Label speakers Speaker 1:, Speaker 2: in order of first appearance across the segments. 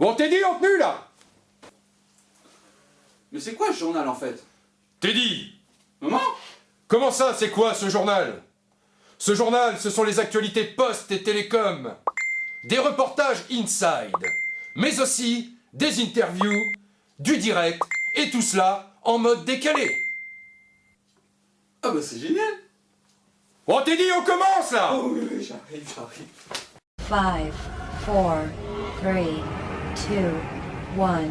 Speaker 1: On t'est dit en tenue là.
Speaker 2: Mais c'est quoi ce journal en fait?
Speaker 1: T'es dit.
Speaker 2: Maman?
Speaker 1: Comment ça, c'est quoi ce journal? Ce journal, ce sont les actualités poste et télécom. Des reportages inside. Mais aussi des interviews, du direct, et tout cela en mode décalé.
Speaker 2: Ah bah c'est génial!
Speaker 1: On t'est dit, on commence là.
Speaker 2: Oh oui, oui, j'arrive.
Speaker 3: 5, 4, 3, 2, 1.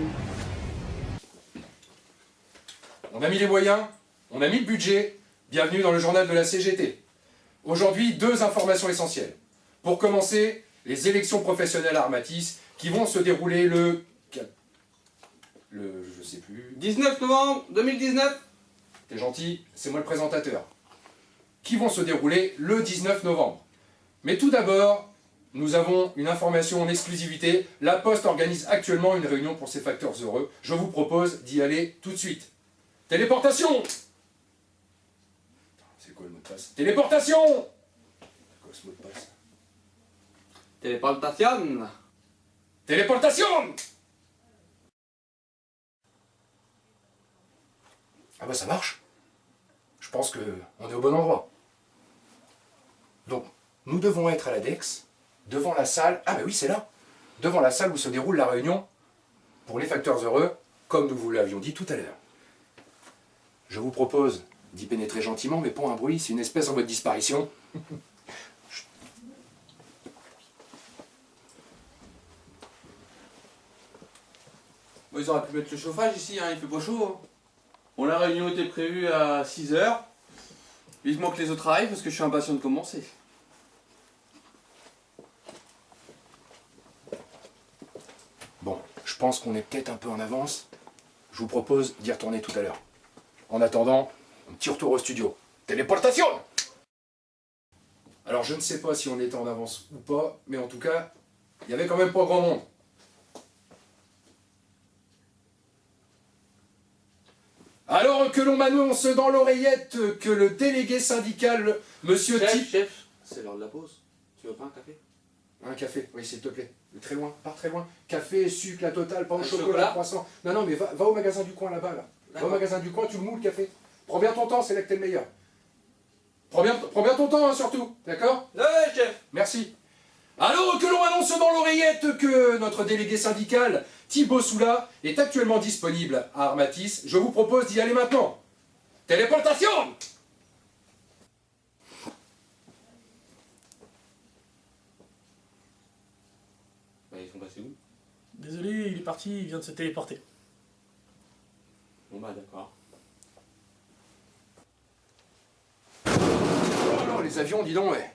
Speaker 1: On a mis les moyens, on a mis le budget. Bienvenue dans le journal de la CGT. Aujourd'hui, 2 informations essentielles. Pour commencer, les élections professionnelles à Armatis qui vont se dérouler je sais plus.
Speaker 2: 19 novembre 2019.
Speaker 1: T'es gentil, c'est moi le présentateur. Qui vont se dérouler le 19 novembre. Mais tout d'abord, nous avons une information en exclusivité. La Poste organise actuellement une réunion pour ses facteurs heureux. Je vous propose d'y aller tout de suite. Téléportation! C'est quoi le mot de passe? Téléportation! C'est quoi ce mot de passe?
Speaker 2: Téléportation.
Speaker 1: Téléportation! Ah bah ça marche. Je pense qu'on est au bon endroit. Donc, nous devons être à la DEX, devant la salle... Ah bah oui, c'est là! Devant la salle où se déroule la réunion pour les facteurs heureux, comme nous vous l'avions dit tout à l'heure. Je vous propose d'y pénétrer gentiment, mais pour un bruit, c'est une espèce en mode disparition.
Speaker 2: Bon, ils auraient pu mettre le chauffage ici, hein, il fait pas chaud. Hein. Bon, la réunion était prévue à 6 h. Vivement que les autres arrivent parce que je suis impatient de commencer.
Speaker 1: Bon, je pense qu'on est peut-être un peu en avance. Je vous propose d'y retourner tout à l'heure. En attendant, un petit retour au studio. Téléportation! Alors je ne sais pas si on était en avance ou pas, mais en tout cas, il n'y avait quand même pas grand monde. Alors que l'on m'annonce dans l'oreillette que le délégué syndical, monsieur
Speaker 2: Chef, c'est l'heure de la pause. Tu veux pas un café?
Speaker 1: Un café, oui s'il te plaît. Très loin, pas très loin. Café, sucre, la totale, pain au
Speaker 2: Un
Speaker 1: chocolat,
Speaker 2: chocolat
Speaker 1: croissant. Non, mais va au magasin du coin là-bas, là. Va au magasin du coin, tu le moules le café. Prends bien ton temps, c'est là que t'es le meilleur. Prends bien ton temps, hein, surtout, d'accord?
Speaker 2: Ouais, chef.
Speaker 1: Merci. Alors que l'on annonce dans l'oreillette que notre délégué syndical, Thibaut Soula, est actuellement disponible à Armatis, je vous propose d'y aller maintenant. Téléportation!
Speaker 2: Bah, ils sont passés où?
Speaker 4: Désolé, il est parti, il vient de se téléporter.
Speaker 2: Bon bah d'accord.
Speaker 1: Oh, les avions, dis donc, ouais.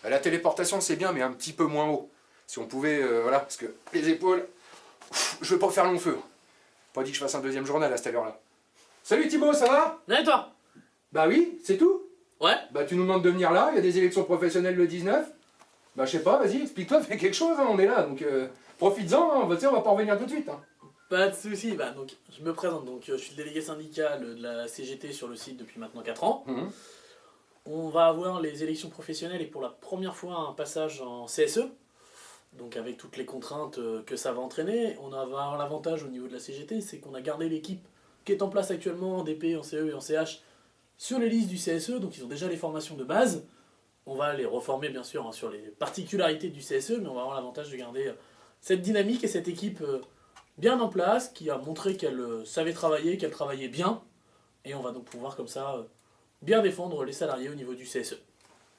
Speaker 1: La téléportation, c'est bien, mais un petit peu moins haut. Si on pouvait, voilà, parce que les épaules, je veux pas faire long feu. Pas dit que je fasse un deuxième journal à cette heure-là. Salut Thibaut, ça va?
Speaker 4: Viens et toi?
Speaker 1: Bah oui, c'est tout.
Speaker 4: Ouais?
Speaker 1: Bah tu nous demandes de venir là, il y a des élections professionnelles le 19. Bah je sais pas, vas-y, explique-toi, fais quelque chose, hein, on est là, donc profites-en, hein, on va pas revenir tout de suite. Hein.
Speaker 4: Pas de soucis, bah donc je me présente, donc je suis le délégué syndical de la CGT sur le site depuis maintenant 4 ans.
Speaker 1: Mhm.
Speaker 4: On va avoir les élections professionnelles et pour la première fois un passage en CSE, donc avec toutes les contraintes que ça va entraîner. On va avoir l'avantage au niveau de la CGT, c'est qu'on a gardé l'équipe qui est en place actuellement en DP, en CE et en CH sur les listes du CSE, donc ils ont déjà les formations de base. On va les reformer bien sûr hein, sur les particularités du CSE, mais on va avoir l'avantage de garder cette dynamique et cette équipe bien en place, qui a montré qu'elle savait travailler, qu'elle travaillait bien, et on va donc pouvoir comme ça bien défendre les salariés au niveau du CSE.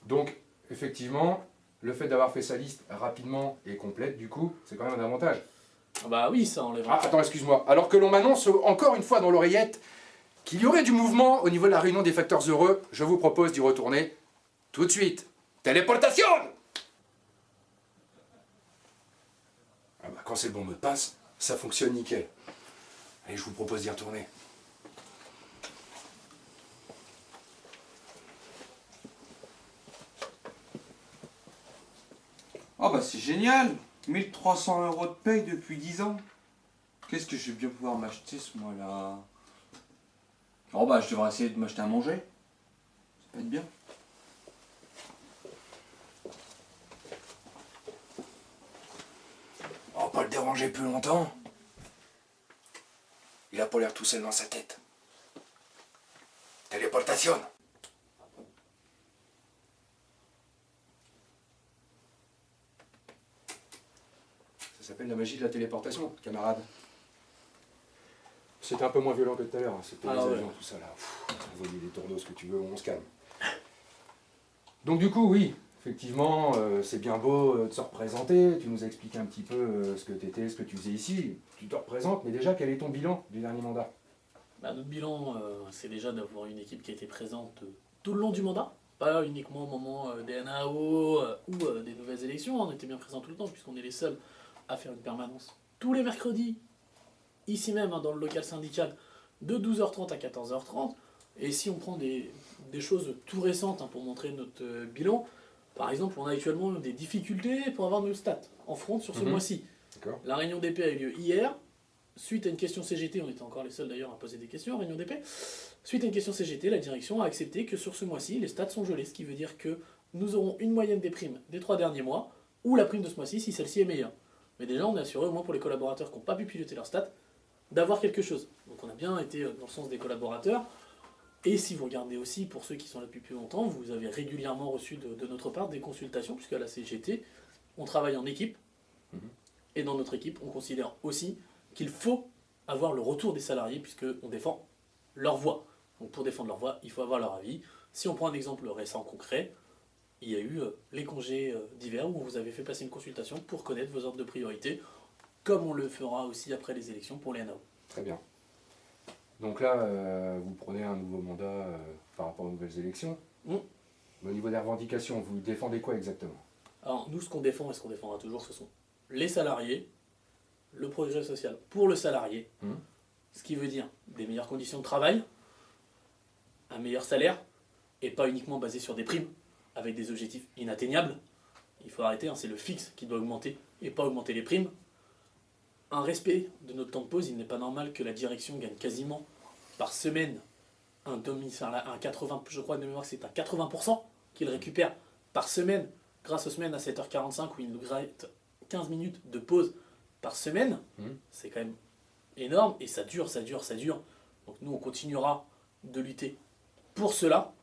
Speaker 1: Donc, effectivement, le fait d'avoir fait sa liste rapidement et complète, du coup, c'est quand même un avantage.
Speaker 4: Ah bah oui, ça enlèvera.
Speaker 1: Ah, attends, excuse-moi. Alors que l'on m'annonce encore une fois dans l'oreillette qu'il y aurait du mouvement au niveau de la réunion des facteurs heureux, je vous propose d'y retourner tout de suite. Téléportation! Ah bah, quand c'est le bon mot de passe, ça fonctionne nickel. Allez, je vous propose d'y retourner.
Speaker 2: Oh bah c'est génial. 1300 € de paye depuis 10 ans. Qu'est-ce que je vais bien pouvoir m'acheter ce mois-là? Oh bah je devrais essayer de m'acheter à manger. Ça peut être bien.
Speaker 1: Oh, pas le déranger plus longtemps. Il a pas l'air tout seul dans sa tête. Téléportation. Ça s'appelle la magie de la téléportation, camarade. C'était un peu moins violent que tout à l'heure, hein. C'était les avions, tout ça là. Envoyer des tourneaux, ce que tu veux, on se calme. Donc du coup, oui, effectivement, c'est bien beau de se représenter. Tu nous as expliqué un petit peu ce que tu étais, ce que tu faisais ici. Tu te représentes, mais déjà, quel est ton bilan du dernier mandat?
Speaker 4: Notre bilan, c'est déjà d'avoir une équipe qui a été présente tout le long du mandat, pas uniquement au moment des NAO ou des nouvelles élections. On était bien présents tout le temps, puisqu'on est les seuls à faire une permanence tous les mercredis, ici même, dans le local syndical, de 12h30 à 14h30. Et si on prend des choses tout récentes pour montrer notre bilan, par exemple, on a actuellement des difficultés pour avoir nos stats en front sur ce mois-ci. La réunion d'épée a eu lieu hier. Suite à une question CGT, on était encore les seuls d'ailleurs à poser des questions en réunion d'épée. Suite à une question CGT, la direction a accepté que sur ce mois-ci, les stats sont gelés, ce qui veut dire que nous aurons une moyenne des primes des 3 derniers mois, ou la prime de ce mois-ci si celle-ci est meilleure. Mais déjà, on est assuré, au moins pour les collaborateurs qui n'ont pas pu piloter leurs stats, d'avoir quelque chose. Donc on a bien été dans le sens des collaborateurs. Et si vous regardez aussi, pour ceux qui sont là depuis plus longtemps, vous avez régulièrement reçu de notre part des consultations, puisque à la CGT, on travaille en équipe. Et dans notre équipe, on considère aussi qu'il faut avoir le retour des salariés, puisqu'on défend leur voix. Donc pour défendre leur voix, il faut avoir leur avis. Si on prend un exemple récent concret, il y a eu les congés d'hiver, où on vous avait fait passer une consultation pour connaître vos ordres de priorité, comme on le fera aussi après les élections pour les NAO.
Speaker 1: Très bien. Donc là, vous prenez un nouveau mandat par rapport aux nouvelles élections. Mais au niveau des revendications, vous défendez quoi exactement?
Speaker 4: Alors nous, ce qu'on défend et ce qu'on défendra toujours, ce sont les salariés, le progrès social pour le salarié, ce qui veut dire des meilleures conditions de travail, un meilleur salaire, et pas uniquement basé sur des primes, avec des objectifs inatteignables. Il faut arrêter, c'est le fixe qui doit augmenter, et pas augmenter les primes. Un respect de notre temps de pause, il n'est pas normal que la direction gagne quasiment par semaine un demi-salaire, un 80, je crois de mémoire que c'est un 80% qu'il récupère par semaine, grâce aux semaines à 7h45 où il nous gratte 15 minutes de pause par semaine. C'est quand même énorme, et ça dure. Donc nous, on continuera de lutter pour cela,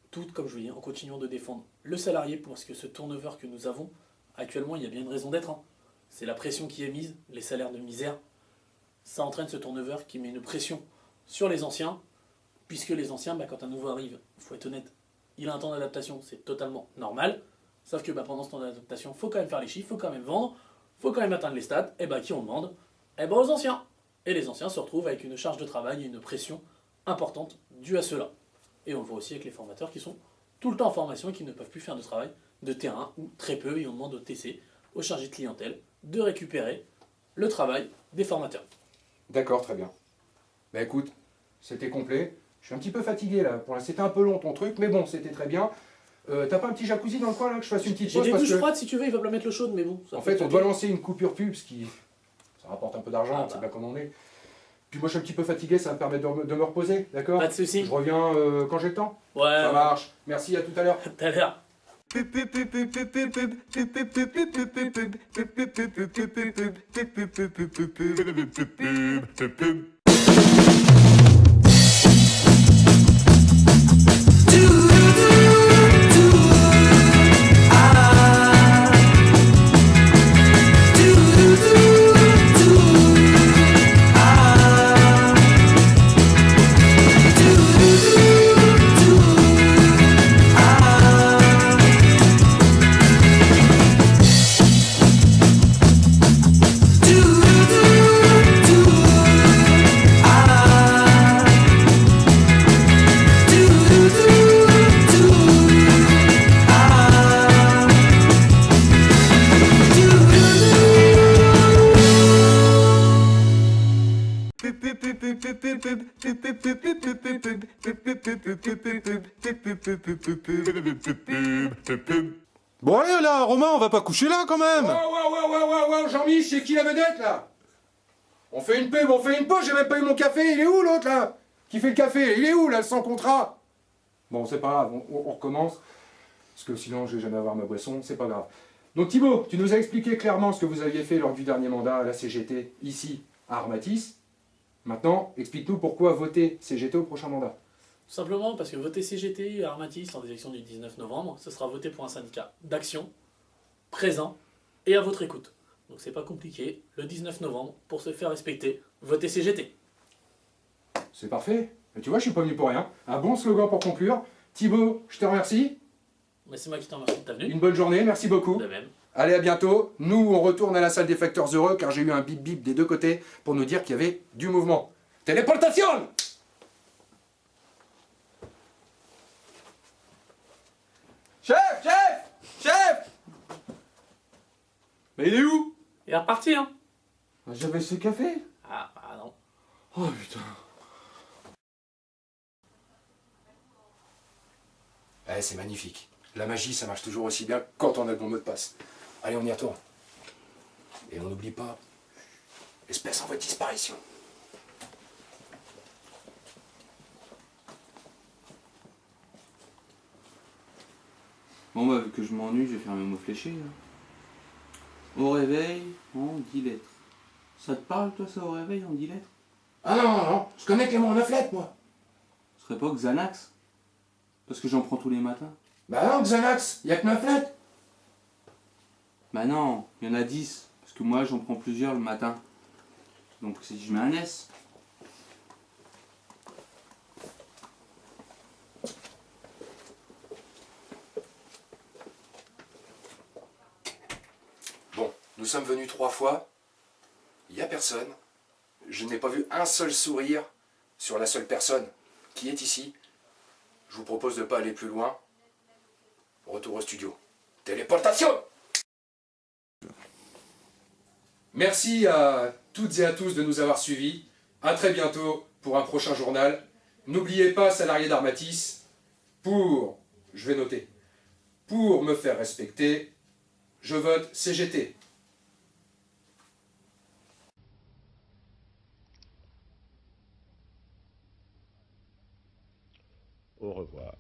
Speaker 4: tout comme je vous dis, en continuant de défendre le salarié, parce que ce turnover que nous avons actuellement, il y a bien une raison d'être. C'est la pression qui est mise, les salaires de misère. Ça entraîne ce turnover qui met une pression sur les anciens, puisque les anciens, quand un nouveau arrive, il faut être honnête, il a un temps d'adaptation, c'est totalement normal. Sauf que pendant ce temps d'adaptation, il faut quand même faire les chiffres, il faut quand même vendre, il faut quand même atteindre les stades. Et qui on demande? Aux anciens. Et les anciens se retrouvent avec une charge de travail et une pression importante due à cela. Et on le voit aussi avec les formateurs qui sont tout le temps en formation et qui ne peuvent plus faire de travail de terrain, ou très peu, et on demande au TC, aux chargés de clientèle, de récupérer le travail des formateurs.
Speaker 1: D'accord, très bien. Bah écoute, c'était complet. Je suis un petit peu fatigué là. Pour l'instant, c'était un peu long ton truc, mais bon, c'était très bien. T'as pas un petit jacuzzi dans le coin là, que je fasse une petite
Speaker 4: J'ai
Speaker 1: pause?
Speaker 4: des
Speaker 1: Parce
Speaker 4: douches
Speaker 1: que,
Speaker 4: froides si tu veux, il va me mettre l'eau chaude, mais bon.
Speaker 1: en fait, on doit lancer une coupure pub, ce qui ça rapporte un peu d'argent, c'est bien comme on est. Puis moi, je suis un petit peu fatigué, ça me permet de me reposer, d'accord?
Speaker 4: Pas de soucis.
Speaker 1: Je reviens quand j'ai le temps.
Speaker 4: Ouais.
Speaker 1: Ça marche. Merci, à tout à l'heure.
Speaker 4: Tout à l'heure.
Speaker 5: Bon allez là, Romain, on va pas coucher là quand même.
Speaker 1: Wow, Jean-Mi, c'est qui la vedette là? On fait une pub, j'ai même pas eu mon café, il est où l'autre là? Qui fait le café? Il est où là, sans contrat? Bon, c'est pas grave, on recommence. Parce que sinon je vais jamais avoir ma boisson, c'est pas grave. Donc Thibaut, tu nous as expliqué clairement ce que vous aviez fait lors du dernier mandat à la CGT, ici, à Armatis. Maintenant, explique-nous pourquoi voter CGT au prochain mandat.
Speaker 4: Tout simplement parce que voter CGT à Armatis lors des élections du 19 novembre, ce sera voter pour un syndicat d'action, présent et à votre écoute. Donc c'est pas compliqué, le 19 novembre, pour se faire respecter, votez CGT.
Speaker 1: C'est parfait. Et tu vois, je suis pas venu pour rien. Un bon slogan pour conclure. Thibaut, je te remercie.
Speaker 4: Mais c'est moi qui t'en remercie de ta venue.
Speaker 1: Une bonne journée, merci beaucoup.
Speaker 4: De même.
Speaker 1: Allez, à bientôt. Nous, on retourne à la salle des facteurs heureux car j'ai eu un bip bip des deux côtés pour nous dire qu'il y avait du mouvement. Téléportation!
Speaker 2: Chef! Chef! Chef! Mais il est où?
Speaker 4: Et à repartir, hein.
Speaker 2: J'avais ce café.
Speaker 4: Ah non.
Speaker 2: Oh putain.
Speaker 1: Ouais, c'est magnifique. La magie, ça marche toujours aussi bien quand on a le bon mot de passe. Allez, on y retourne. Et on n'oublie pas, espèce en voie de disparition.
Speaker 2: Bon bah vu que je m'ennuie, je vais faire mes mots fléchés. Au réveil, en 10 lettres. Ça te parle toi ça au réveil en 10 lettres?
Speaker 1: Ah non, non, non, je connais Clément en 9 lettres, moi.
Speaker 2: Ce serait pas Xanax? Parce que j'en prends tous les matins.
Speaker 1: Bah non, Xanax, y a que 9 lettres.
Speaker 2: Bah non, il y en a 10. Parce que moi j'en prends plusieurs le matin. Donc si je mets un S.
Speaker 1: Bon, nous sommes venus 3 fois. Il n'y a personne. Je n'ai pas vu un seul sourire sur la seule personne qui est ici. Je vous propose de ne pas aller plus loin. Retour au studio. Téléportation! Merci à toutes et à tous de nous avoir suivis. À très bientôt pour un prochain journal. N'oubliez pas, salariés d'Armatis, je vais noter, pour me faire respecter, je vote CGT.
Speaker 5: Au revoir.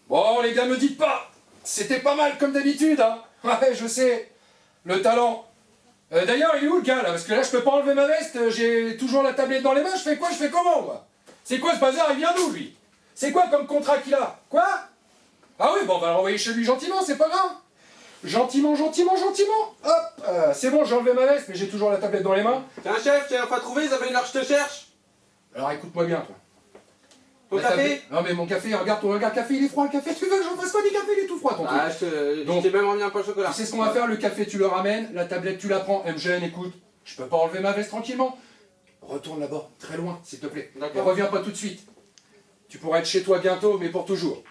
Speaker 1: Bon les gars, me dites pas, c'était pas mal comme d'habitude, hein. Ouais, je sais, le talent. D'ailleurs, il est où le gars là? Parce que là, je peux pas enlever ma veste, j'ai toujours la tablette dans les mains, je fais quoi? Je fais comment moi? C'est quoi ce bazar? Il vient d'où lui? C'est quoi comme contrat qu'il a? Quoi? Ah oui, bon, on va le renvoyer chez lui gentiment, c'est pas grave. Gentiment, gentiment, gentiment. Hop, c'est bon, j'ai enlevé ma veste, mais j'ai toujours la tablette dans les mains.
Speaker 2: Tiens chef, tu n'as pas trouvé, ça fait une heure que je te cherche.
Speaker 1: Alors écoute-moi bien, toi.
Speaker 2: Ton
Speaker 1: La
Speaker 2: café?
Speaker 1: tablette- Non mais mon café, regarde ton regard, café, il est froid, le café, tu veux que j'en fasse quoi du café? Il est tout froid ton truc.
Speaker 2: Ah, je
Speaker 1: Donc-
Speaker 2: t'ai même emmené un pain au chocolat.
Speaker 1: Tu sais ce qu'on va faire, le café tu le ramènes, la tablette tu la prends, MGN écoute, je peux pas enlever ma veste tranquillement. Retourne là-bas, très loin, s'il te plaît.
Speaker 2: D'accord.
Speaker 1: Et reviens pas tout de suite. Tu pourras être chez toi bientôt, mais pour toujours.